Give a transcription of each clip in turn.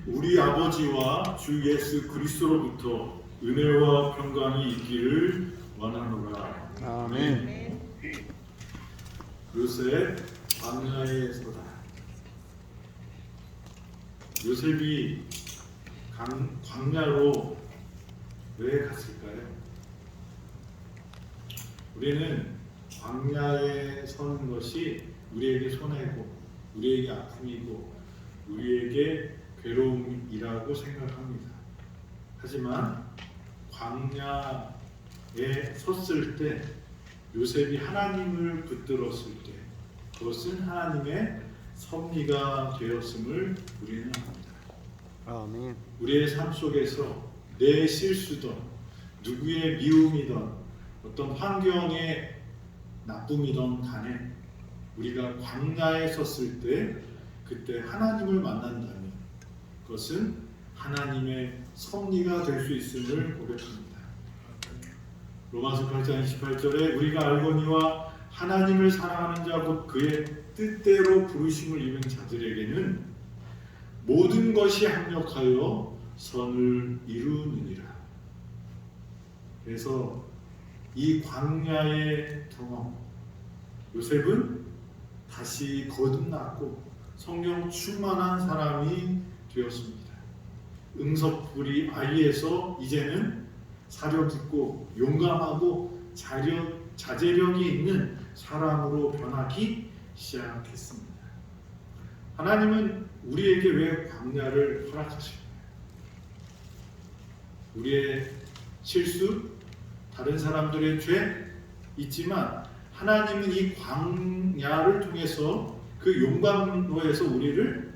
우리 아버지와 주 예수 그리스도로부터 은혜와 평강이 있기를 원하노라. 아멘. 요셉 광야에서다. 요셉이 광야로 왜 갔을까요? 우리는 광야에 서는 것이 우리에게 손해고, 우리에게 아픔이고, 우리에게 괴로움이라고 생각합니다. 하지만 광야에 섰을 때, 요셉이 하나님을 붙들었을 때, 그것은 하나님의 섭리가 되었음을 우리는 압니다. 아멘. 우리의 삶 속에서 내 실수든 누구의 미움이든 어떤 환경의 나쁨이든 간에 우리가 광야에 섰을 때 그때 하나님을 만난다면 그것은 하나님의 섭리가 될 수 있음을 고백합니다. 로마서 8장 28절에 우리가 알거니와 하나님을 사랑하는 자 곧 그의 뜻대로 부르심을 입은 자들에게는 모든 것이 합력하여 선을 이루느니라. 그래서 이 광야의 경험, 요셉은 다시 거듭났고 성령 충만한 사람이 되었습니다. 응석부리 아이에서 이제는 사력 있고 용감하고 자제력이 있는 사람으로 변하기 시작했습니다. 하나님은 우리에게 왜 광야를 허락하실까요? 우리의 실수, 다른 사람들의 죄 있지만 하나님은 이 광야를 통해서 그 용광로에서 우리를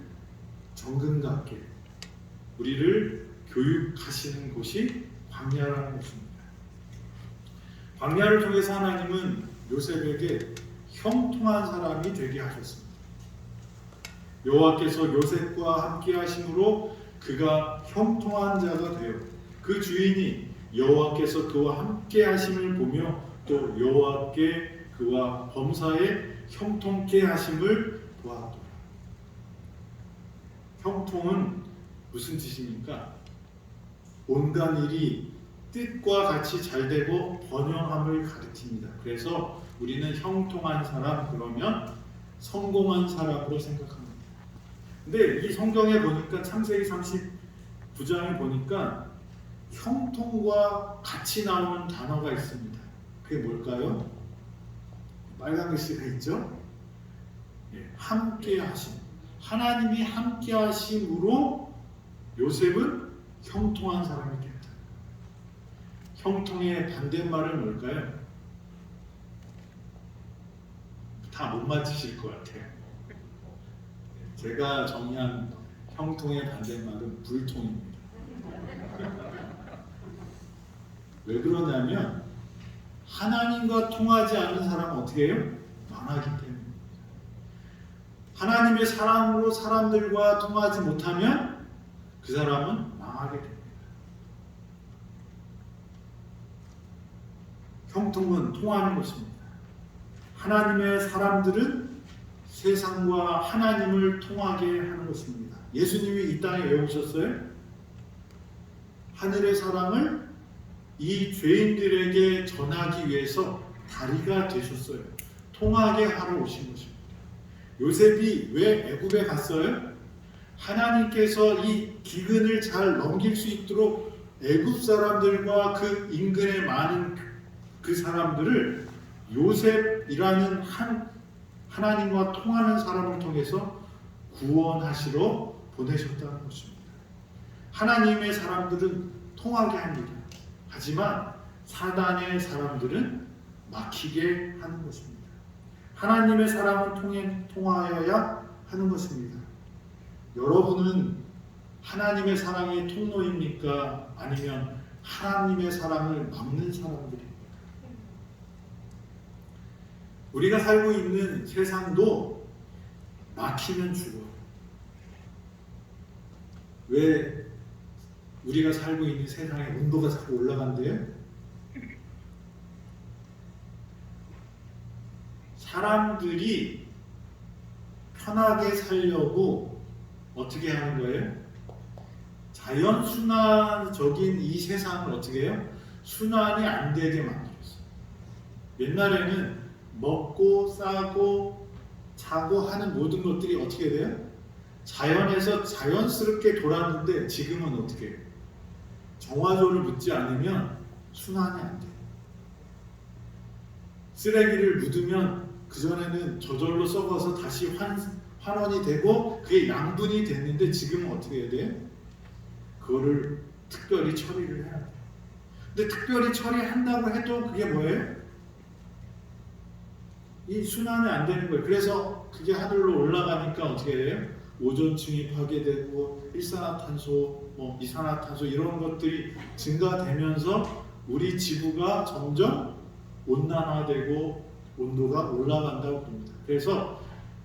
정금답게 우리를 교육하시는 곳이 광야라는 것입니다. 광야를 통해서 하나님은 요셉에게 형통한 사람이 되게 하셨습니다. 여호와께서 요셉과 함께 하심으로 그가 형통한 자가 되어 그 주인이 여호와께서 그와 함께 하심을 보며 또 여호와께 그와 범사에 형통케 하심을 보았더라. 형통은 무슨 뜻입니까? 온갖 일이 뜻과 같이 잘되고 번영함을 가리킵니다. 그래서 우리는 형통한 사람 그러면 성공한 사람으로 생각합니다. 근데 이 성경에 보니까 창세기 39장에 보니까 형통과 같이 나오는 단어가 있습니다. 그게 뭘까요? 빨간 글씨가 있죠? 함께 하심. 하나님이 함께 하심으로 요셉은 형통한 사람이 됐다. 형통의 반대말은 뭘까요? 다 못 맞히실 것 같아요. 제가 정의한 형통의 반대말은 불통입니다. 왜 그러냐면 하나님과 통하지 않는 사람은 어떻게 해요? 망하기 때문입니다. 하나님의 사랑으로 사람들과 통하지 못하면 그 사람은 망하게 됩니다. 형통은 통하는 것입니다. 하나님의 사람들은 세상과 하나님을 통하게 하는 것입니다. 예수님이 이 땅에 왜 오셨어요? 하늘의 사랑을 이 죄인들에게 전하기 위해서 다리가 되셨어요. 통하게 하러 오신 것입니다. 요셉이 왜 애굽에 갔어요? 하나님께서 이 기근을 잘 넘길 수 있도록 애굽 사람들과 그 인근에 많은 그 사람들을 요셉이라는 하나님과 통하는 사람을 통해서 구원하시러 보내셨다는 것입니다. 하나님의 사람들은 통하게 합니다. 하지만 사단의 사람들은 막히게 하는 것입니다. 하나님의 사랑은 통하여야 하는 것입니다. 여러분은 하나님의 사랑의 통로입니까? 아니면 하나님의 사랑을 막는 사람들입니까? 우리가 살고 있는 세상도 막히면 죽어요. 왜 우리가 살고 있는 세상의 온도가 자꾸 올라간대요? 사람들이 편하게 살려고 어떻게 하는 거예요? 자연 순환적인 이 세상을 어떻게 해요? 순환이 안 되게 만들었어요. 옛날에는 먹고 싸고 자고 하는 모든 것들이 어떻게 돼요? 자연에서 자연스럽게 돌았는데 지금은 어떻게 해요? 정화조를 묻지 않으면 순환이 안 돼요. 쓰레기를 묻으면 그전에는 저절로 썩어서 다시 환원이 되고 그게 양분이 됐는데 지금은 어떻게 해야 돼요? 그거를 특별히 처리를 해야 돼요. 근데 특별히 처리한다고 해도 그게 뭐예요? 이 순환이 안 되는 거예요. 그래서 그게 하늘로 올라가니까 어떻게 돼요? 오존층이 파괴되고 일산화탄소, 이산화탄소 이런 것들이 증가되면서 우리 지구가 점점 온난화되고 온도가 올라간다고 봅니다. 그래서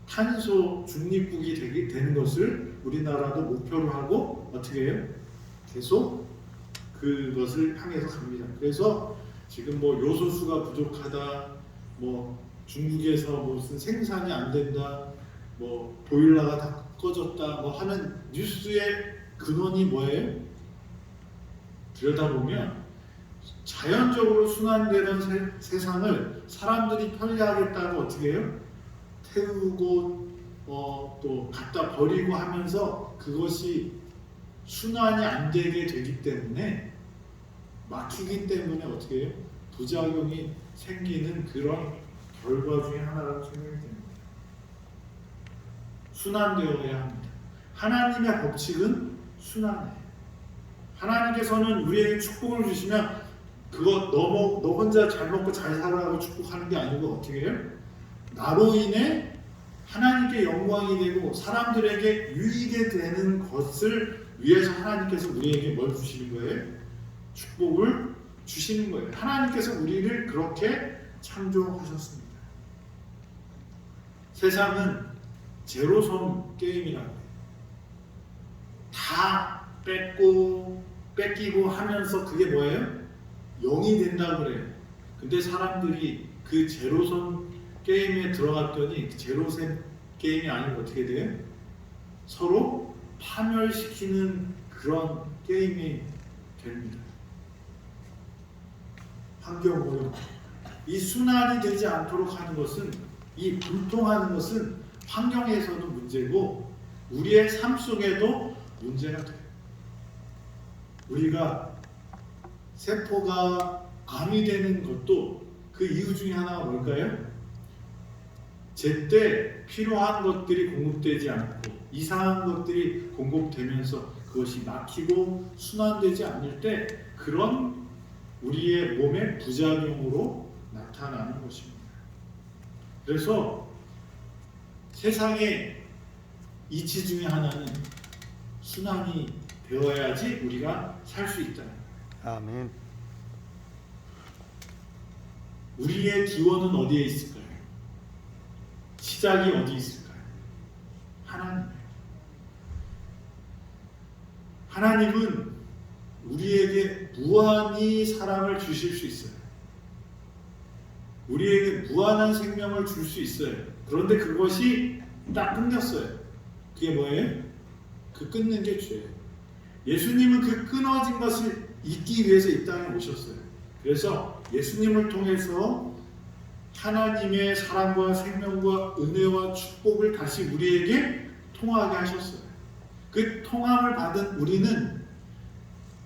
탄소 중립국이 되는 것을 우리나라도 목표로 하고 어떻게 해요? 계속 그것을 향해서 갑니다. 그래서 지금 요소수가 부족하다, 중국에서 무슨 생산이 안 된다, 보일러가 다 꺼졌다, 하는 뉴스의 근원이 뭐예요? 들여다보면 자연적으로 순환되는 세상을 사람들이 편리하겠다고 어떻게 해요? 태우고 또 갖다 버리고 하면서 그것이 순환이 안 되게 되기 때문에 막히기 때문에 어떻게 해요? 부작용이 생기는 그런 결과 중에 하나라고 생각이 됩니다. 순환되어야 합니다. 하나님의 법칙은 순환이에요. 하나님께서는 우리에게 축복을 주시면 그거 너 혼자 잘 먹고 잘 살아라고 축복하는 게 아니고 어떻게 해요? 나로 인해 하나님께 영광이 되고 사람들에게 유익이 되는 것을 위해서 하나님께서 우리에게 뭘 주시는 거예요? 축복을 주시는 거예요. 하나님께서 우리를 그렇게 창조하셨습니다. 세상은 제로섬 게임이라고 해요. 다 뺏기고 하면서 그게 뭐예요? 0이 된다고 그래요. 근데 사람들이 그 제로섬 게임에 들어갔더니 그 제로섬 게임이 아니고 어떻게 돼요? 서로 파멸시키는 그런 게임이 됩니다. 환경오염. 이 순환이 되지 않도록 하는 것은, 이 불통하는 것은 환경에서도 문제고 우리의 삶 속에도 문제가 돼요. 우리가 세포가 암이 되는 것도 그 이유 중에 하나가 뭘까요? 제때 필요한 것들이 공급되지 않고 이상한 것들이 공급되면서 그것이 막히고 순환되지 않을 때 그런 우리의 몸의 부작용으로 나타나는 것입니다. 그래서 세상의 이치 중에 하나는 순환이 되어야지 우리가 살 수 있다. 아멘. 우리의 기원은 어디에 있을까요? 시작이 어디 있을까요? 하나님. 하나님은 우리에게 무한히 사랑을 주실 수 있어요. 우리에게 무한한 생명을 줄 수 있어요. 그런데 그것이 딱 끊겼어요. 그게 뭐예요? 그 끊는 게 죄예요. 예수님은 그 끊어진 것을 잊기 위해서 이 땅에 오셨어요. 그래서 예수님을 통해서 하나님의 사랑과 생명과 은혜와 축복을 다시 우리에게 통하게 하셨어요. 그 통함을 받은 우리는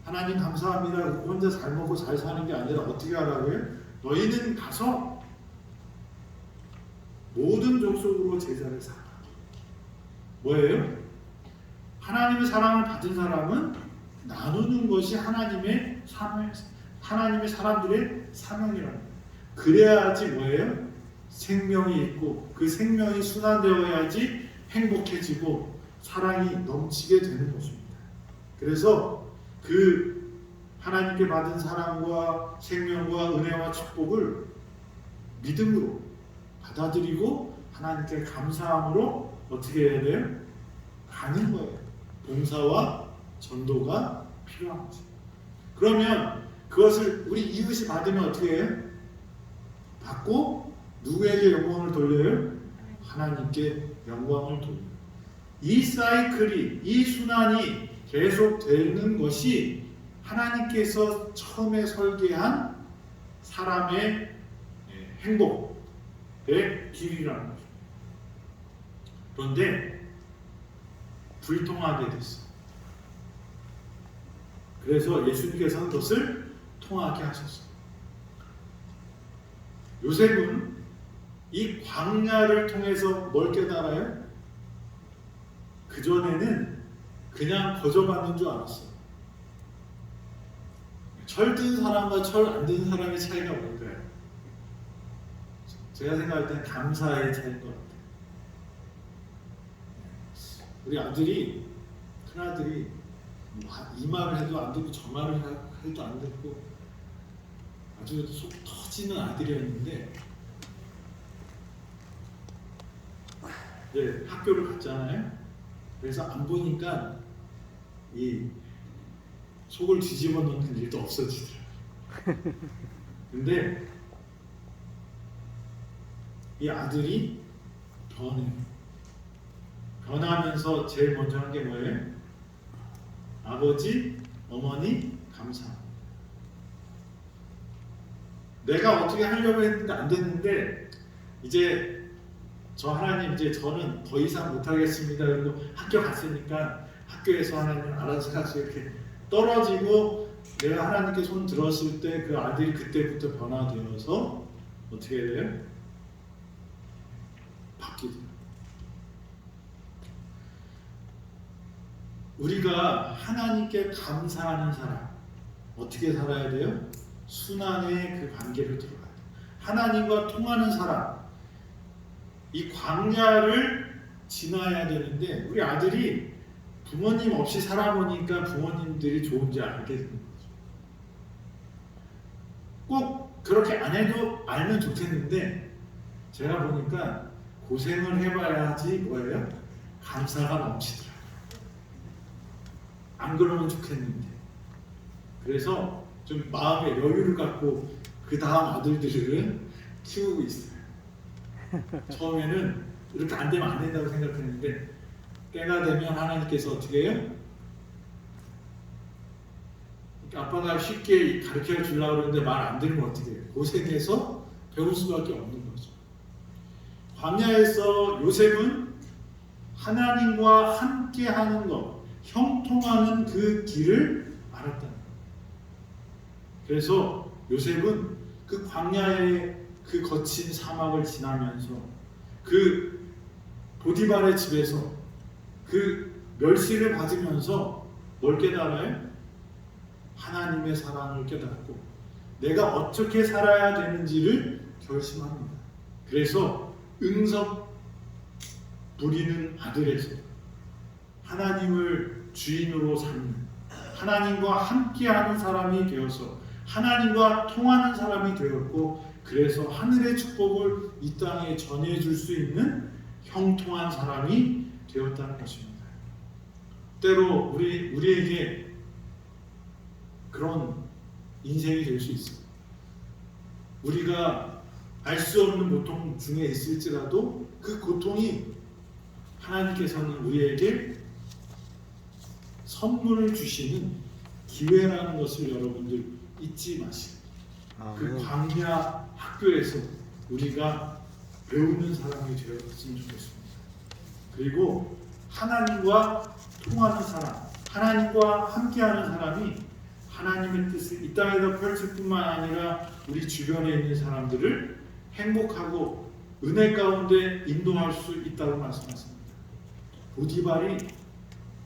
하나님 감사합니다. 혼자 잘 먹고 잘 사는 게 아니라 어떻게 하라고요? 너희는 가서 모든 족속으로 제자를 삼아. 뭐예요? 하나님의 사랑을 받은 사람은 나누는 것이 하나님의 사람들의 사명이라는 거예요. 그래야지 뭐예요? 생명이 있고 그 생명이 순환되어야지 행복해지고 사랑이 넘치게 되는 것입니다. 그래서 그 하나님께 받은 사랑과 생명과 은혜와 축복을 믿음으로 받아들이고 하나님께 감사함으로 어떻게 해야 돼요? 가는 거예요. 봉사와 전도가 필요한 거죠. 그러면 그것을 우리 이웃이 받으면 어떻게 해요? 받고 누구에게 영광을 돌려요? 하나님께 영광을 돌려요. 이 사이클이, 이 순환이 계속 되는 것이 하나님께서 처음에 설계한 사람의 행복의 길이라는 거죠. 그런데 불통하게 됐어. 그래서 예수님께서는 그것을 통하게 하셨어요. 요셉은 이 광야를 통해서 뭘 깨달아요? 그전에는 그냥 거저받는 줄 알았어요. 철 든 사람과 철 안 든 사람의 차이가 뭘까요? 제가 생각할 때는 감사의 차이인 것 같아요. 우리 아들이, 큰아들이 이 말을 해도 안 듣고 저 말을 해도 안 듣고 아주 속 터지는 아들이었는데 이제 학교를 갔잖아요. 그래서 안 보니까 이 속을 뒤집어 놓는 일도 없어지더라고요. 근데 이 아들이 변해요. 변하면서 제일 먼저 한 게 뭐예요? 아버지, 어머니, 감사. 내가 어떻게 하려고 했는데 안 됐는데 이제 저 하나님 이제 저는 더 이상 못하겠습니다. 그리고 학교 갔으니까 학교에서 하나님 알아서 하시 이렇게 떨어지고 내가 하나님께 손 들었을 때 그 아들이 그때부터 변화되어서 어떻게 돼요? 바뀌더라고요. 우리가 하나님께 감사하는 사람 어떻게 살아야 돼요? 순환의 그 관계를 들어가야 돼요. 하나님과 통하는 사람 이 광야를 지나야 되는데 우리 아들이 부모님 없이 살아보니까 부모님들이 좋은지 알게 되는 거죠. 꼭 그렇게 안 해도 알면 좋겠는데 제가 보니까 고생을 해봐야지 뭐예요? 감사가 넘치더라고요. 안 그러면 좋겠는데 그래서 좀 마음의 여유를 갖고 그 다음 아들들을 키우고 있어요. 처음에는 이렇게 안 되면 안 된다고 생각했는데 때가 되면 하나님께서 어떻게 해요? 아빠가 쉽게 가르쳐 주려고 그러는데 말 안 들으면 어떻게 해요? 고생해서 배울 수밖에 없는 거죠. 광야에서 요셉은 하나님과 함께하는 것, 형통하는 그 길을 알았다는 거예요. 그래서 요셉은 그 광야의 그 거친 사막을 지나면서 그 보디발의 집에서 그 멸시를 받으면서 뭘 깨달아요? 하나님의 사랑을 깨닫고 내가 어떻게 살아야 되는지를 결심합니다. 그래서 응석 부리는 아들에서 하나님을 주인으로 삼는 하나님과 함께하는 사람이 되어서 하나님과 통하는 사람이 되었고 그래서 하늘의 축복을 이 땅에 전해줄 수 있는 형통한 사람이 되었다는 것입니다. 때로 우리에게 그런 인생이 될 수 있어요. 우리가 알 수 없는 고통 중에 있을지라도 그 고통이 하나님께서는 우리에게 선물을 주시는 기회라는 것을 여러분들 잊지 마시고 그 광야 학교에서 우리가 배우는 사람이 되었으면 좋겠습니다. 그리고 하나님과 통하는 사람, 하나님과 함께하는 사람이 하나님의 뜻을 이 땅에서 펼칠 뿐만 아니라 우리 주변에 있는 사람들을 행복하고 은혜 가운데 인도할 수 있다고 말씀하십니다. 보디발이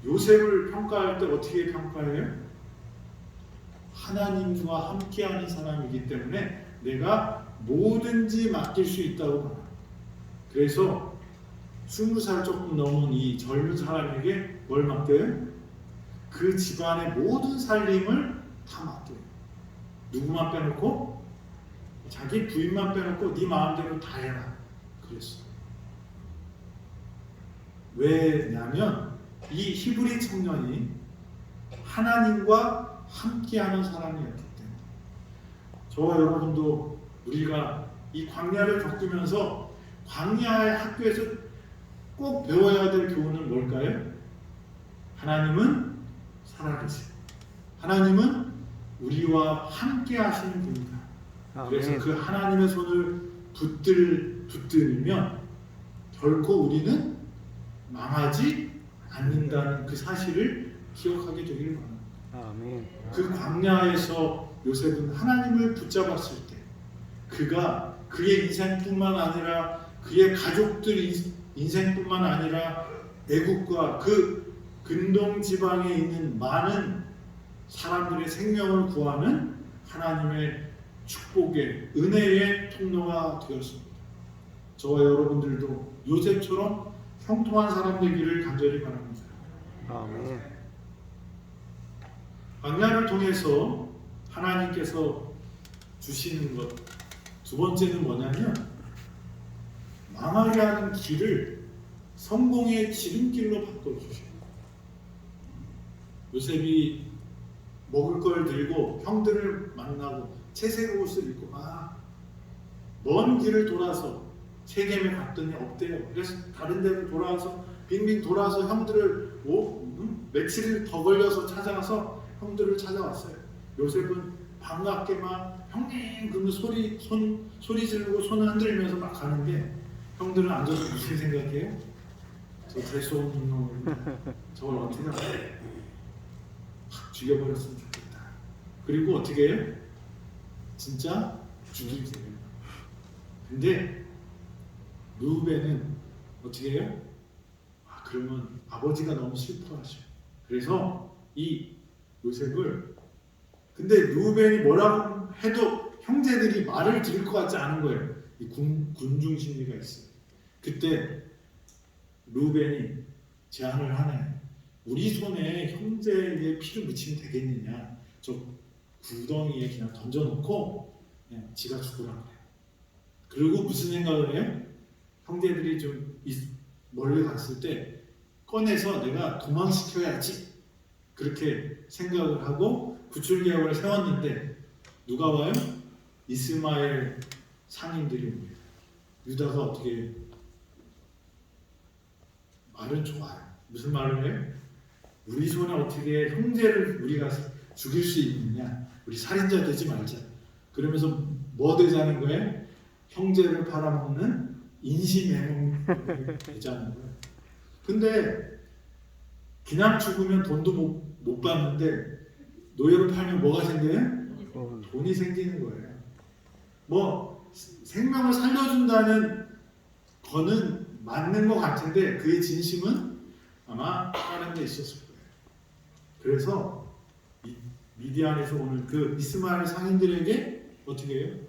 요셉을 평가할 때 어떻게 평가해요? 하나님과 함께하는 사람이기 때문에 내가 뭐든지 맡길 수 있다고 말합니다. 그래서 20살 조금 넘은 이 젊은 사람에게 뭘 맡겨요? 그 집안의 모든 살림을 다 맡겨요. 누구만 빼놓고? 자기 부인만 빼놓고 네 마음대로 다 해라 그랬어. 왜냐면 이 히브리 청년이 하나님과 함께하는 사람이었기 때문에 저와 여러분도 우리가 이 광야를 겪으면서 광야의 학교에서 꼭 배워야 될 교훈은 뭘까요? 하나님은 살아계세요. 하나님은 우리와 함께 하시는 분이다. 그래서 아멘. 그 하나님의 손을 붙들면 결코 우리는 망하지 않는다는 그 사실을 기억하게 되기를 바랍니다. 아멘. 그 광야에서 요셉은 하나님을 붙잡았을 때 그가 그의 인생뿐만 아니라 그의 가족들 인생뿐만 아니라 애국과 그 근동 지방에 있는 많은 사람들의 생명을 구하는 하나님의 축복의 은혜의 통로가 되었습니다. 저와 여러분들도 요셉처럼 형통한 사람 되기를 간절히 바랍니다. 아멘. 광야를 통해서 하나님께서 주시는 것 두 번째는 뭐냐면 망하게 하는 길을 성공의 지름길로 바꿔주셔요. 요셉이 먹을 걸 들고 형들을 만나고 채색 옷을 입고 막 먼 길을 돌아서 세겜에 갔더니 없대요. 그래서 다른 데로 돌아와서 빙빙 돌아서 형들을 며칠 더 걸려서 찾아가서 형들을 찾아왔어요. 요셉은 반갑게 막 형님 그러면 소리 지르고 손을 흔들면서 막 가는데 형들은 앉아서 무슨 생각해요? 저 재수 없는 놈 저걸 어떻게 하래? 확 죽여버렸으면 좋겠다. 그리고 어떻게 해요? 진짜 죽이세요. 근데 루벤은 어떻게 해요? 그러면 아버지가 너무 슬퍼하셔요. 그래서 이 요셉을 근데 루벤이 뭐라고 해도 형제들이 말을 들을 것 같지 않은 거예요. 이 군중 심리가 있어요. 그때 루벤이 제안을 하네. 우리 손에 형제의 피를 묻히면 되겠느냐. 저 구덩이에 그냥 던져놓고 그냥 지가 죽으라고 해요. 그리고 무슨 생각을 해요? 형제들이 좀 멀리 갔을 때 꺼내서 내가 도망시켜야지. 그렇게 생각을 하고 구출계획을 세웠는데 누가 와요? 이스마엘 상인들이 옵니다. 유다가 어떻게 해요? 말은 좋아요. 무슨 말을 해요? 우리 손에 어떻게 형제를 우리가 죽일 수 있느냐? 우리 살인자 되지 말자. 그러면서 뭐 되자는 거예요? 형제를 팔아먹는 인신매매이 되자는 거예요. 근데 그냥 죽으면 돈도 못 받는데 노예로 팔면 뭐가 생겨요? 돈이 생기는 거예요. 뭐 생명을 살려준다는 거는 맞는 것 같은데 그의 진심은 아마 다른 데 있었을 거예요. 그래서 미디안에서 오는 그 이스마엘 상인들에게 어떻게 해요?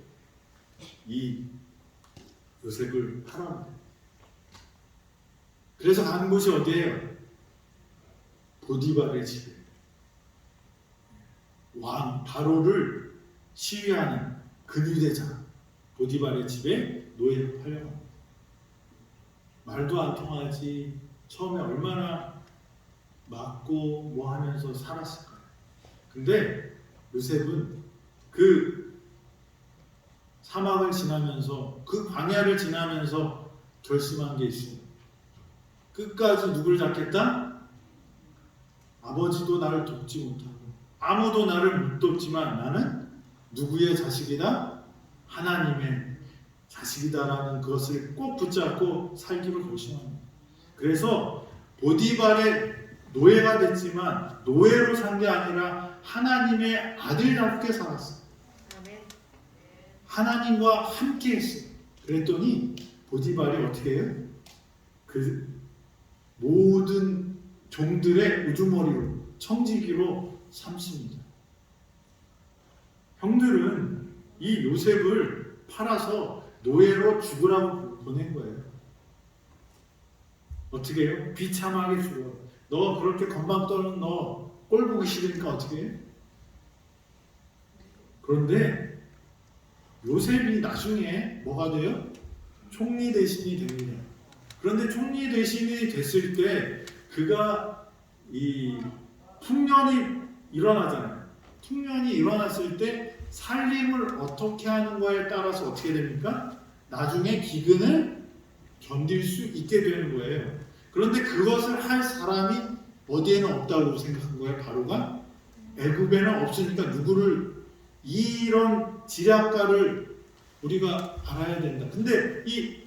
이 요셉을 팔아먹어요. 그래서 간 곳이 어디예요? 보디발의 집에 왕 바로를 시위하는 근위대장 보디발의 집에 노예로 팔려갑니다. 말도 안 통하지. 처음에 얼마나 맞고 뭐 하면서 살았을까요? 근데 요셉은 그 사막을 지나면서 그 광야를 지나면서 결심한 게 있어요. 끝까지 누굴 잡겠다? 아버지도 나를 돕지 못하고 아무도 나를 못 돕지만 나는 누구의 자식이다? 하나님의 자식이다라는 것을 꼭 붙잡고 살기를 결심합니다. 그래서 보디발의 노예가 됐지만 노예로 산 게 아니라 하나님의 아들답게 살았어요. 하나님과 함께 했어요. 그랬더니 보디발이 어떻게 해요? 그 모든 종들의 우두머리로 청지기로 삼습니다. 형들은 이 요셉을 팔아서 노예로 죽으라고 보낸 거예요. 어떻게 해요? 비참하게 죽어. 너 그렇게 건방 떠는 너 꼴 보기 싫으니까 어떻게 해? 그런데 요셉이 나중에 뭐가 돼요? 총리 대신이 됩니다. 그런데 총리 대신이 됐을 때 그가 이 풍년이 일어나잖아요. 풍년이 일어났을 때 살림을 어떻게 하는 거에 따라서 어떻게 됩니까? 나중에 기근을 견딜 수 있게 되는 거예요. 그런데 그것을 할 사람이 어디에는 없다고 생각한 거예요? 바로가 애굽에는 없으니까 누구를 이런 지략가를 우리가 알아야 된다. 근데 이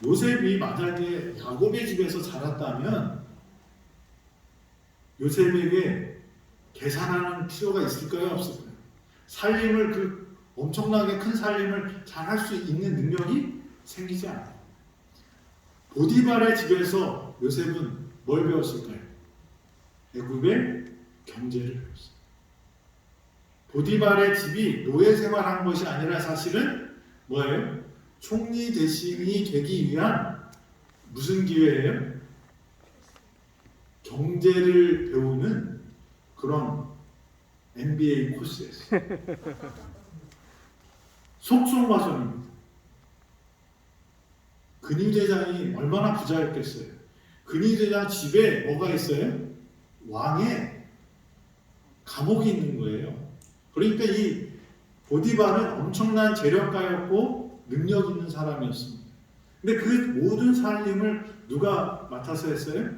요셉이 만약에 야곱의 집에서 자랐다면 요셉에게 계산하는 필요가 있을까요? 없을까요? 살림을 그 엄청나게 큰 살림을 잘할 수 있는 능력이 생기지 않아요. 보디발의 집에서 요셉은 뭘 배웠을까요? 애굽의 경제를 배웠어요. 보디발의 집이 노예 생활한 것이 아니라 사실은 뭐예요? 총리 대신이 되기 위한 무슨 기회예요? 경제를 배우는 그런 MBA 코스였어요. 속성과정입니다. 근위대장이 얼마나 부자였겠어요. 근위대장 집에 뭐가 있어요? 왕의 감옥이 있는 거예요. 그러니까 이 보디발은 엄청난 재력가였고 능력 있는 사람이었습니다. 근데 그 모든 살림을 누가 맡아서 했어요?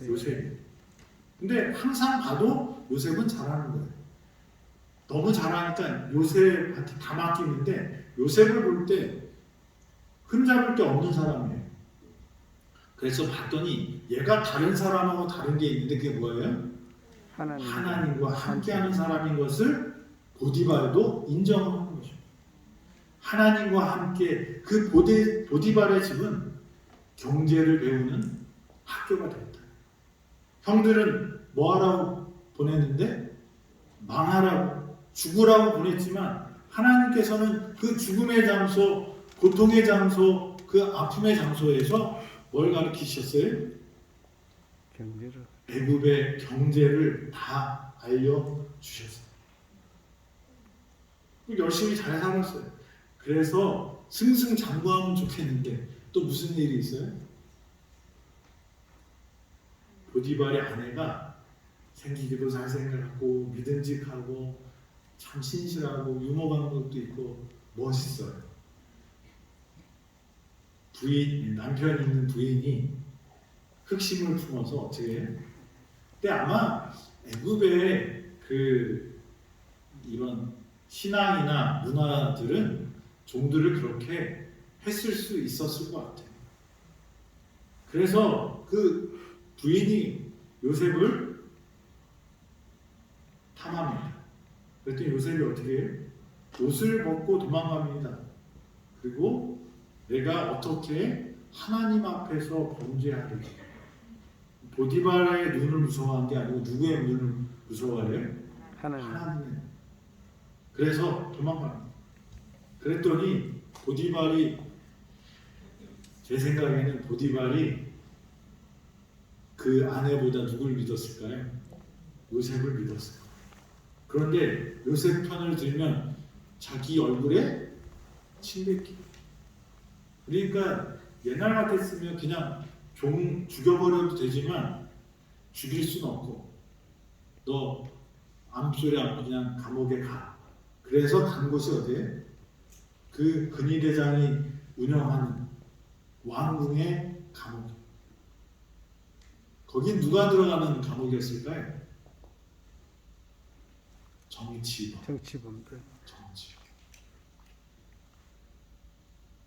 요셉이. 근데 항상 봐도 요셉은 잘하는 거예요. 너무 잘하니까 요셉한테 다 맡기는데 요셉을 볼 때 흠잡을 게 없는 사람이에요. 그래서 봤더니 얘가 다른 사람하고 다른 게 있는데 그게 뭐예요? 하나님과 함께하는 사람인 것을 보디발도 인정하는 거죠. 하나님과 함께 그 보디발의 집은 경제를 배우는 학교가 됐다. 형들은 뭐하라고 보냈는데 망하라고 죽으라고 보냈지만 하나님께서는 그 죽음의 장소, 고통의 장소, 그 아픔의 장소에서 뭘 가르치셨어요? 경제를. 애굽의 경제를 다 알려주셨어요. 열심히 잘 살았어요. 그래서 승승장구하면 좋겠는데 또 무슨 일이 있어요? 보디발의 아내가 생기기도 잘생겼고 믿음직하고 참 신실하고 유머 감각도 있고 멋있어요. 남편이 있는 부인이 흑심을 품어서 어떻게 해요? 근데 아마 애굽의 그 이런 신앙이나 문화들은 종들을 그렇게 했을 수 있었을 것 같아요. 그래서 그 부인이 요셉을 탐합니다. 그랬더니 요셉이 어떻게 해요? 옷을 벗고 도망갑니다. 그리고 내가 어떻게 하나님 앞에서 범죄하리? 보디발의 눈을 무서워한 게 아니고 누구의 눈을 무서워하래요? 하나님의. 그래서 도망갑니다. 그랬더니 보디발이 제 생각에는 보디발이 그 아내보다 누굴 믿었을까요? 요셉을 믿었어요. 그런데 요셉 편을 들면 자기 얼굴에 침뱉기. 그러니까 옛날 같았으면 그냥 죽여버려도 되지만 죽일 수는 없고 너 암소리 않고 그냥 감옥에 가. 그래서 간 곳이 어디에? 그 근위대장이 운영하는 왕궁의 감옥. 거긴 누가 들어가는 감옥이었을까요? 정치범들.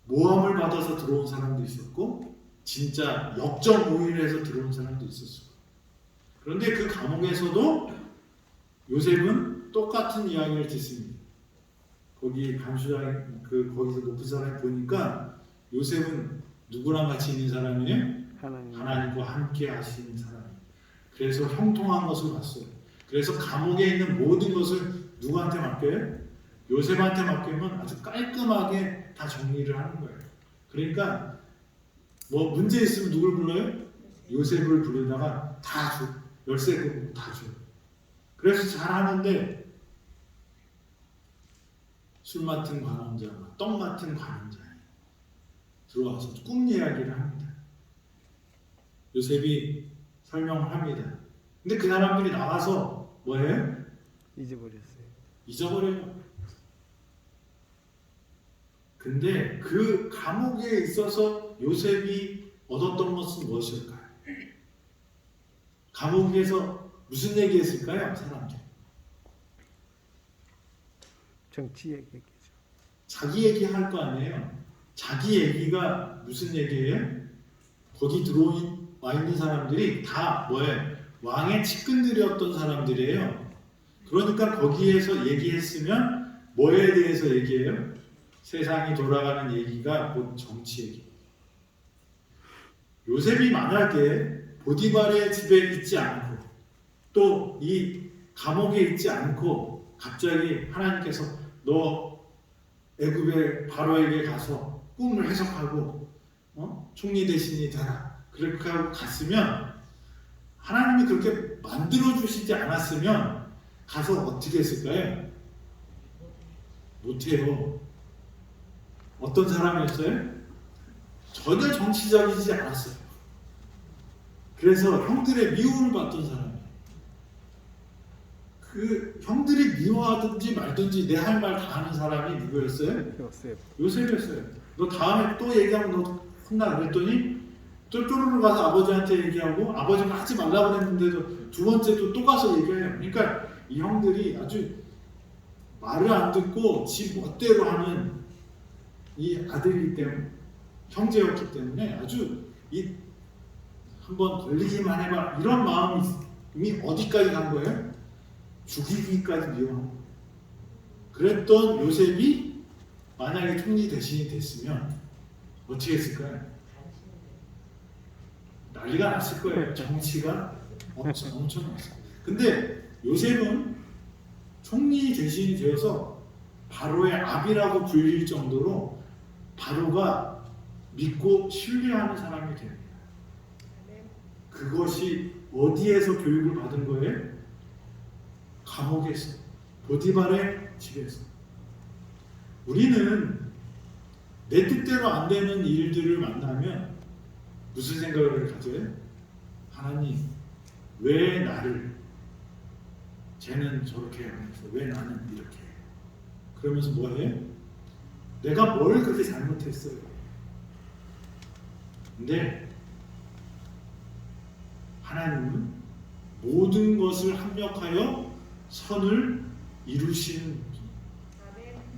모함을 받아서 들어온 사람도 있었고 진짜 역적 모의를 해서 들어온 사람도 있었어요. 그런데 그 감옥에서도 요셉은 똑같은 이야기를 듣습니다. 거기 감수장 거기서 높은 사람이 보니까 요셉은 누구랑 같이 있는 사람이에요? 하나님과 함께 하시는 사람. 그래서 형통한 것을 봤어요. 그래서 감옥에 있는 모든 것을 누구한테 맡겨요? 요셉한테 맡기면 아주 깔끔하게 다 정리를 하는 거예요. 그러니까 뭐 문제 있으면 누굴 불러요? 요셉을 부르다가 다 줘. 열쇠 끄고 다 줘. 그래서 잘하는데 술 맡은 관원자가 떡 맡은 관원자가 들어와서 꿈 이야기를 합니다. 요셉이 설명을 합니다. 근데 그 사람들이 나와서 뭐예요? 잊어버려요. 근데 그 감옥에 있어서 요셉이 얻었던 것은 무엇일까요? 감옥에서 무슨 얘기했을까요? 사람들. 정치 얘기죠. 자기 얘기할 거 아니에요. 자기 얘기가 무슨 얘기예요? 거기 들어와 있는 사람들이 다 뭐예요? 왕의 측근들이었던 사람들이에요. 그러니까 거기에서 얘기했으면 뭐에 대해서 얘기해요? 세상이 돌아가는 얘기가 곧 정치 얘기. 요셉이 만약에 보디발의 집에 있지 않고 또 이 감옥에 있지 않고 갑자기 하나님께서 너 애굽의 바로에게 가서 꿈을 해석하고 총리 대신이 되라 그렇게 하고 갔으면 하나님이 그렇게 만들어 주시지 않았으면 가서 어떻게 했을까요? 못해요. 어떤 사람이었어요? 전혀 정치적이지 않았어요. 그래서 형들의 미움을 받던 사람이에요. 그 형들이 미워하든지 말든지 내 할 말 다 하는 사람이 누구였어요? 요셉이었어요. 너 다음에 또 얘기하면 너 혼나 그랬더니 또 쪼르르 가서 아버지한테 얘기하고 아버지가 하지 말라고 했는데도 두 번째도 또 가서 얘기해요. 그러니까 이 형들이 아주 말을 안 듣고 지 멋대로 하는 이 아들이기 때문에 형제였기 때문에 아주 이 한번 걸리기만 해봐 이런 마음이 어디까지 간 거예요? 죽이기까지 미워한 거예요. 그랬던 요셉이 만약에 총리 대신이 됐으면 어떻게 했을까요? 난리가 났을 거예요. 정치가 엄청 났어요. 근데 요셉은 총리 대신이 되어서 바로의 아비라고 불릴 정도로 바로가 믿고 신뢰하는 사람이 됩니다. 그것이 어디에서 교육을 받은 거예요? 감옥에서, 보디발의 집에서. 우리는 내 뜻대로 안 되는 일들을 만나면 무슨 생각을 가져요? 하나님, 왜 나를 쟤는 저렇게 하면서 왜 나는 이렇게 해? 그러면서 뭐해요? 내가 뭘 그렇게 잘못했어요? 근데 하나님은 모든 것을 합력하여 선을 이루시는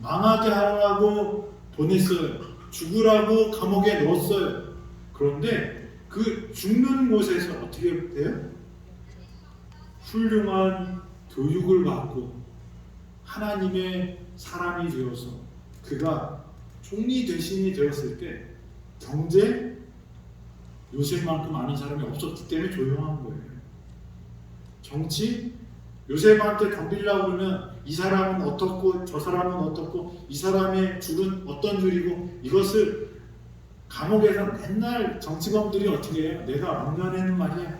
망하게 하라고 보냈어요. 죽으라고 감옥에 넣었어요. 그런데 그 죽는 곳에서 어떻게 돼요? 훌륭한 교육을 받고 하나님의 사람이 되어서 그가 총리 대신이 되었을 때 경제 요셉만큼 아는 사람이 없었기 때문에 조용한 거예요. 정치 요셉한테 덤비려고 그러면 이 사람은 어떻고 저 사람은 어떻고 이 사람의 줄은 어떤 줄이고 이것을 감옥에서 맨날 정치범들이 어떻게 해요? 내가 왕년에는 말이야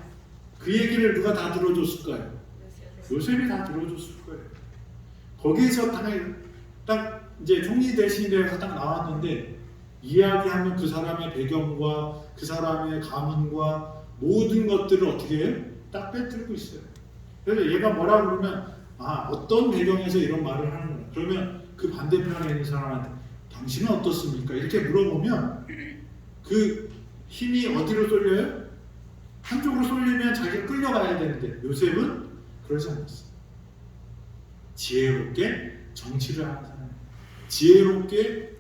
그 얘기를 누가 다 들어줬을까요? 요셉이 다 들어줬을 거예요. 거기에서 딱 이제 총리 대신에 대해서 딱 나왔는데 이야기하면 그 사람의 배경과 그 사람의 가문과 모든 것들을 어떻게 해요? 딱 빼뜨리고 있어요. 그래서 얘가 뭐라 그러면 어떤 배경에서 이런 말을 하는 거야. 그러면 그 반대편에 있는 사람한테 당신은 어떻습니까? 이렇게 물어보면 그 힘이 어디로 쏠려요? 한쪽으로 쏠리면 자기가 끌려가야 되는데 요셉은 그러지 않았어요. 지혜롭게 정치를 하는 사람, 지혜롭게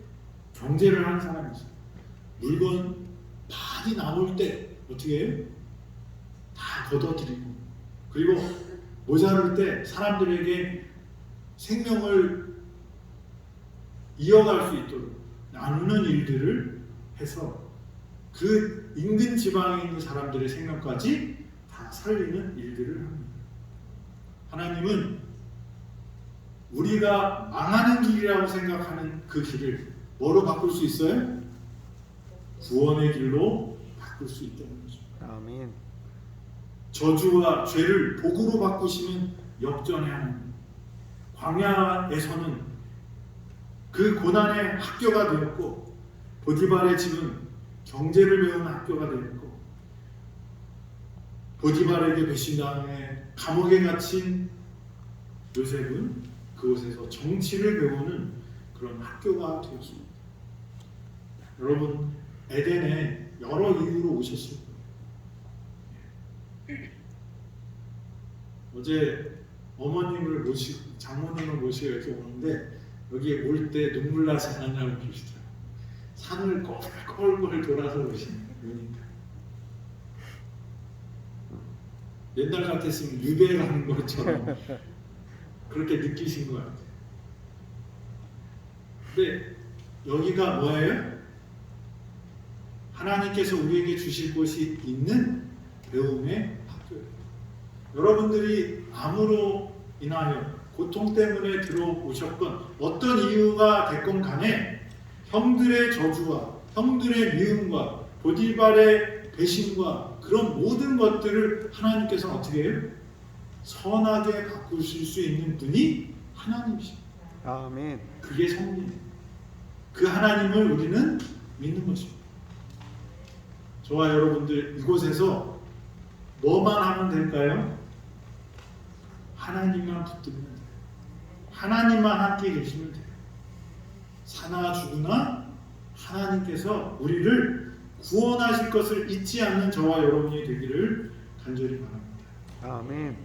경제를 하는 사람이었어요. 물건 많이 나올 때 어떻게 해요? 다 걷어들이고 그리고 모자랄 때 사람들에게 생명을 이어갈 수 있도록 나누는 일들을 해서 그 인근 지방에 있는 사람들의 생명까지 다 살리는 일들을 합니다. 하나님은 우리가 망하는 길이라고 생각하는 그 길을 뭐로 바꿀 수 있어요? 구원의 길로 바꿀 수 있다는 거죠. 아멘. 저주와 죄를 복으로 바꾸시는 역전의 하나님. 광야에서는 그 고난의 학교가 되었고 보디발의 집은 경제를 배우는 학교가 되었고 보디발에게 배신당해 감옥에 갇힌 요셉은 그곳에서 정치를 배우는 그런 학교가 되었습니다. 여러분 에덴에 여러 이유로 오셨을 거예요. 어제 어머님을 모시고 장모님을 모시고 이렇게 오는데 여기 올 때 눈물 나지 않았냐고 그러시더라고요. 산을 꼴꼴꼴 돌아서 오시니까. 옛날 같았으면 유배 가는 것처럼 그렇게 느끼신 것 같아요. 근데 여기가 뭐예요? 하나님께서 우리에게 주실 곳이 있는 배움의 학교예요. 여러분들이 암으로 인하여 고통 때문에 들어오셨건 어떤 이유가 됐건 간에 형들의 저주와 형들의 미움과 보디발의 배신과 그런 모든 것들을 하나님께서 어떻게 해요? 선하게 바꾸실 수 있는 분이 하나님이십니다. 아멘. 그게 성리예요. 그 하나님을 우리는 믿는 것입니다. 저와 여러분들 이곳에서 뭐만 하면 될까요? 하나님만 붙들면 돼요. 하나님만 함께 계시면 돼요. 사나 죽으나 하나님께서 우리를 구원하실 것을 잊지 않는 저와 여러분이 되기를 간절히 바랍니다. 아멘.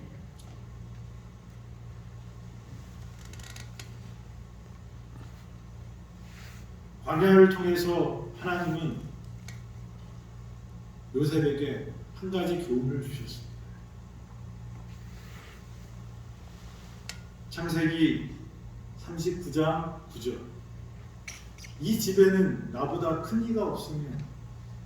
광야를 통해서 하나님은 요셉에게 한 가지 교훈을 주셨습니다. 창세기 39장 9절. 이 집에는 나보다 큰 이가 없으며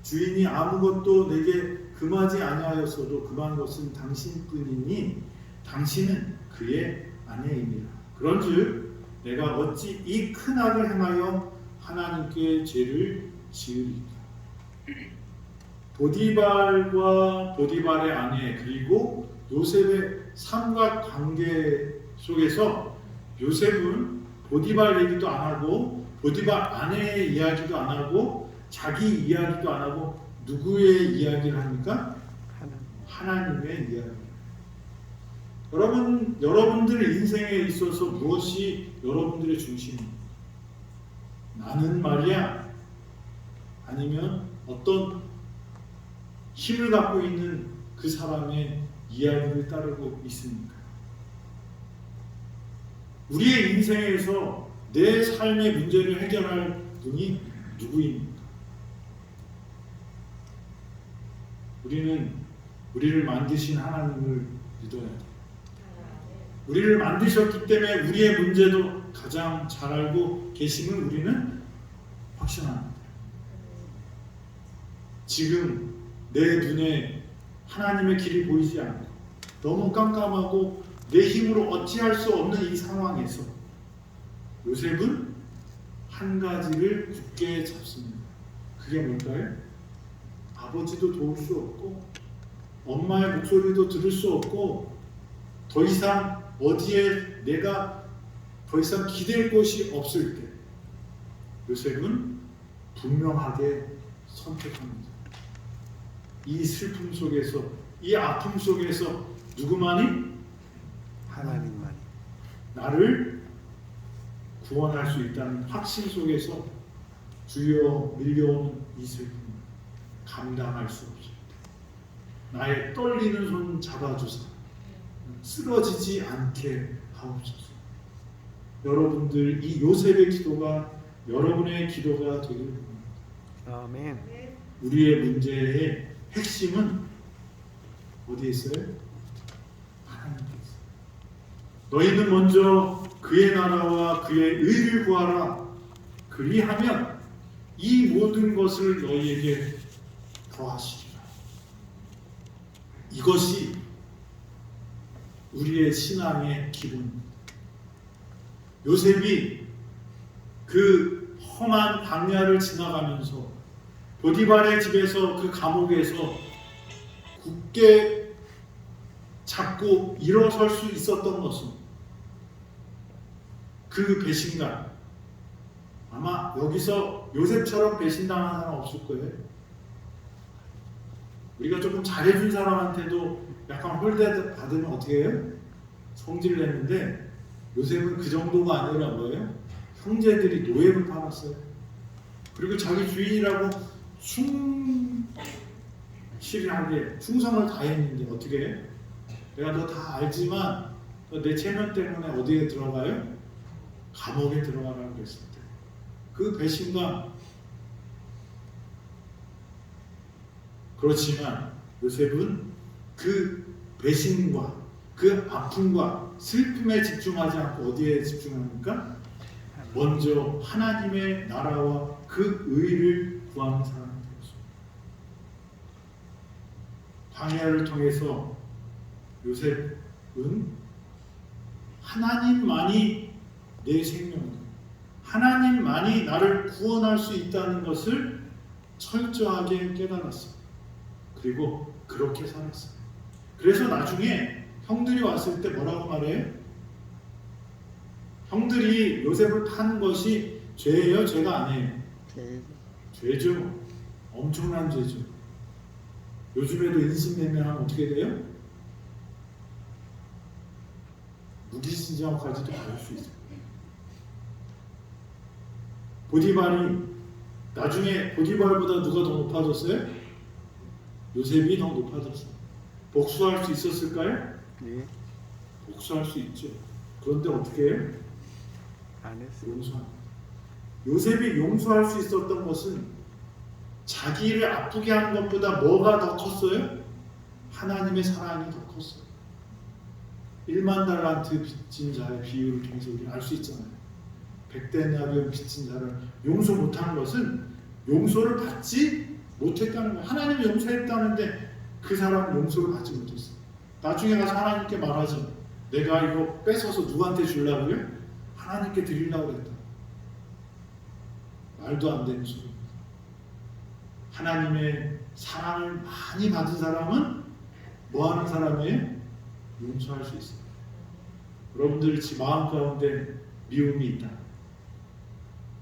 주인이 아무것도 내게 금하지 아니하였어도 금한 것은 당신뿐이니 당신은 그의 아내이니라. 그런즉 내가 어찌 이 큰 악을 행하여 하나님께 죄를 지으리까. 보디발과 보디발의 아내 그리고 요셉의 삼각관계 속에서 요셉은 보디발 얘기도 안 하고 보디발 아내의 이야기도 안 하고 자기 이야기도 안 하고 누구의 이야기를 합니까? 하나님의 이야기. 여러분들의 인생에 있어서 무엇이 여러분들의 중심입니까? 나는 말이야? 아니면 어떤 힘을 갖고 있는 그 사람의 이야기를 따르고 있습니까? 우리의 인생에서 내 삶의 문제를 해결할 분이 누구입니까? 우리를 만드신 하나님을 믿어야 돼요. 우리를 만드셨기 때문에 우리의 문제도 가장 잘 알고 계심을 우리는 확신합니다. 지금 내 눈에 하나님의 길이 보이지 않고 너무 깜깜하고 내 힘으로 어찌할 수 없는 이 상황에서 요셉은 한 가지를 굳게 잡습니다. 그게 뭘까요? 아버지도 도울 수 없고 엄마의 목소리도 들을 수 없고 더 이상 어디에 내가 더 이상 기댈 곳이 없을 때 요셉은 분명하게 선택합니다. 이 슬픔 속에서 이 아픔 속에서 누구만이? 하나님만이. 나를 구원할 수 있다는 확신 속에서 주여 밀려오는 이 슬픔을 감당할 수 없습니다. 나의 떨리는 손 잡아주사 쓰러지지 않게 하옵소서. 여러분들 이 요셉의 기도가 여러분의 기도가 되기를 바랍니다. 아멘. 우리의 문제의 핵심은 어디에 있어요? 하나님께 있어요. 너희는 먼저 그의 나라와 그의 의를 구하라. 그리하면 이 모든 것을 너희에게 더하시리라. 이것이 우리의 신앙의 기본입니다. 요셉이 그 험한 광야를 지나가면서 보디발의 집에서 그 감옥에서 굳게 잡고 일어설 수 있었던 것은 그 배신감. 아마 여기서 요셉처럼 배신당한 사람 없을 거예요. 우리가 조금 잘해준 사람한테도 약간 홀대 받으면 어떻게 해요? 성질 내는데 요셉은 그 정도가 아니라 뭐예요? 형제들이 노예를 팔았어요. 그리고 자기 주인이라고 충실하게 충성을 다했는데 어떻게 해? 내가 너 다 알지만 너 내 체면 때문에 어디에 들어가요? 감옥에 들어가라고 했을 때 그 배신감. 그렇지만 요셉은 그 배신과 그 아픔과 슬픔에 집중하지 않고 어디에 집중합니까? 먼저 하나님의 나라와 그 의를 구하는 사람이 되었습니다. 광야를 통해서 요셉은 하나님만이 내 생명, 하나님만이 나를 구원할 수 있다는 것을 철저하게 깨달았습니다. 그리고 그렇게 살았어요. 그래서 나중에 형들이 왔을 때 뭐라고 말해요? 형들이 요셉을 판 것이 죄예요? 죄가 아니에요? 죄죠. 엄청난 죄죠. 요즘에도 인신매매하면 어떻게 돼요? 무기징역까지도 갈 수 있어요. 보디발이 나중에 보디발보다 누가 더 높아졌어요? 요셉이 더 높아졌어요. 복수할 수 있었을까요? 네. 복수할 수 있죠. 그런데 어떻게 해요? 안 했어요. 용서합니다. 요셉이 용서할 수 있었던 것은 자기를 아프게 한 것보다 뭐가 더 컸어요? 하나님의 사랑이 더 컸어요. 1만 달란트 빚진 자의 비유를 통해서 우리는 알 수 있잖아요. 100데나리온 빚진 자를 용서 못한 것은 용서를 받지 못했다는 거예요. 하나님이 용서했다는데 그 사람은 용서를 받지 못했어요. 나중에 가서 하나님께 말하죠. 내가 이거 뺏어서 누구한테 주려고요? 하나님께 드리려고 했다. 말도 안 되는 소리입니다. 하나님의 사랑을 많이 받은 사람은 뭐 하는 사람이에요? 용서할 수 있어요. 여러분들 지 마음 가운데 미움이 있다,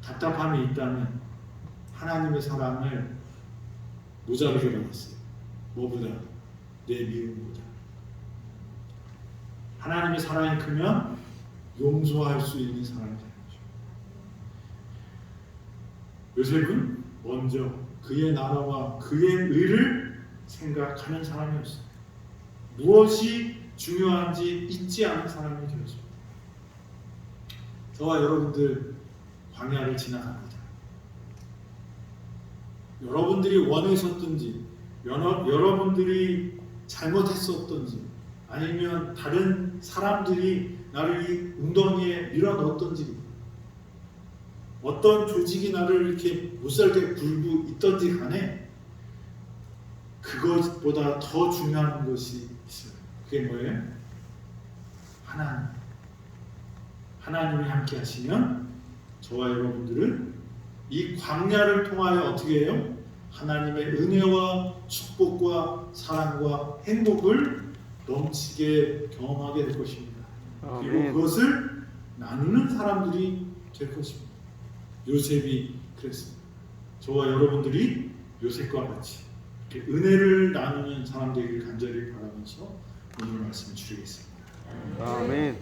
답답함이 있다면 하나님의 사랑을 모자르게 받았어요. 뭐보다? 내 미움보다. 하나님의 사랑이 크면 용서할 수 있는 사람이 되는 거죠. 요셉은 먼저 그의 나라와 그의 의를 생각하는 사람이었어요. 무엇이 중요한지 잊지 않은 사람이 되었습니다. 저와 여러분들 광야를 지나갑니다. 여러분들이 원했었든지 여러분들이 잘못했었든지 아니면 다른 사람들이 나를 이 웅덩이에 밀어넣었든지 어떤 조직이 나를 이렇게 못살게 굴고 있든지 간에 그것보다 더 중요한 것이 있어요. 그게 뭐예요? 하나님이 함께 하시면 저와 여러분들은 이 광야를 통하여 어떻게 해요? 하나님의 은혜와 축복과 사랑과 행복을 넘치게 경험하게 될 것입니다. 아멘. 그리고 그것을 나누는 사람들이 될 것입니다. 요셉이 그랬습니다. 저와 여러분들이 요셉과 같이 이렇게 은혜를 나누는 사람들에게 간절히 바라면서 오늘 말씀을 드리겠습니다. 아멘.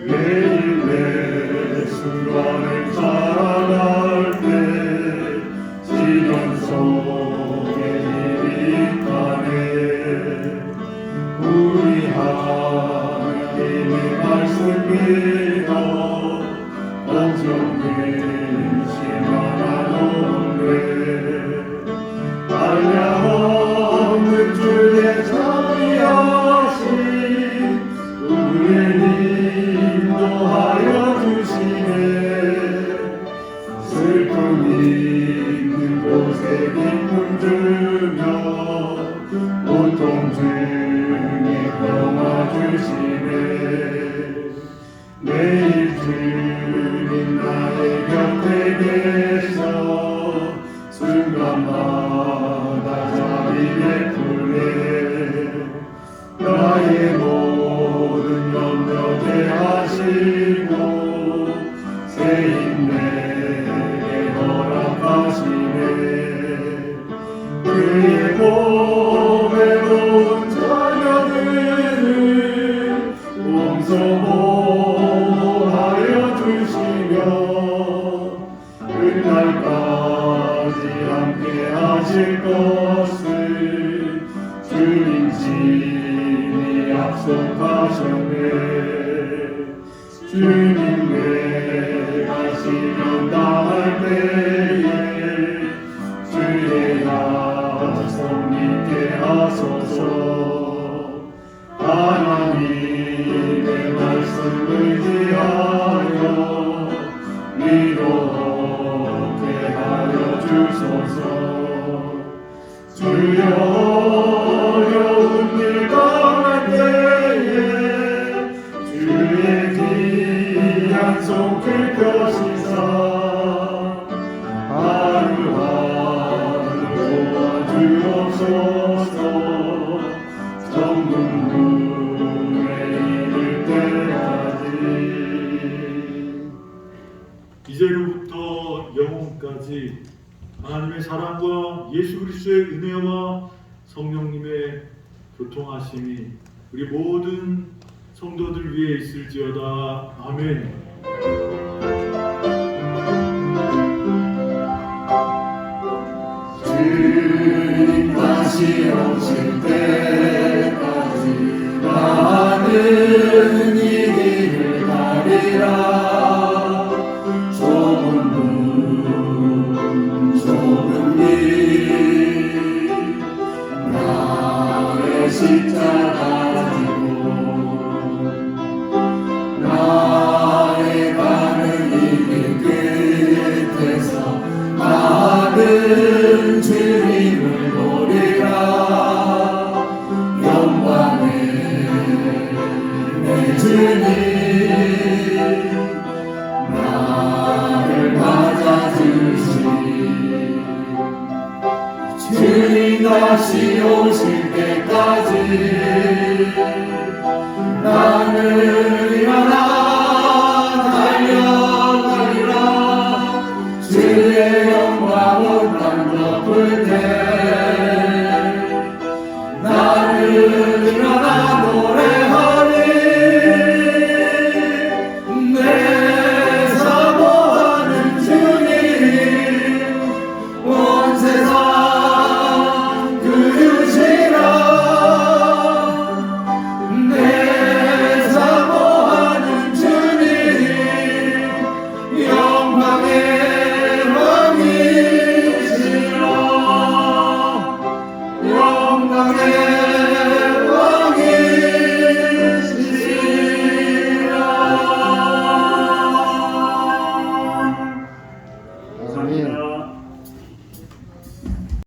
매일 매 순간을 살아갈 때 시련 속에 힘이 가네. 우리 하나님의 말씀 믿어 걱정 근심하나 없네. 한량없는 주의 자비하신 우리를 인도하여 주시네. 슬픔 있는 곳에 기쁨 주며 고통 중에 평화 주시네. 매일 주님 나의 곁에 계셔 순간마다 자비 베푸네. 나의 모든 염려 제하시고 새 힘 내게 허락하시네. 그의 보배로운 약속하셨네. 주님 내가시면 당할 때에 주의 약속 믿게 하소서. 하나님의 말씀 의지하여 믿게 하여 주소서. 주여 어려운 일 당할 때에 주의 귀한 손 들펴시사 하루하루 도와주옵소서. 정문문에 이를 때까지 이제로부터 영원까지 하나님의 사랑과 예수 그리스도의 은혜와 성령님의 교통하심이 우리 모든 성도들 위해 있을지어다. 아멘. 주님 다시 오실 때까지 나는 이 길을 가리라. 좁은 길 나의 십자가 지고 나의 가는 이 길 끝에서 나는 주님을 보리라. 영광의 내 주님 나를 맞아주시. 주님 다시 오실 때까지 나는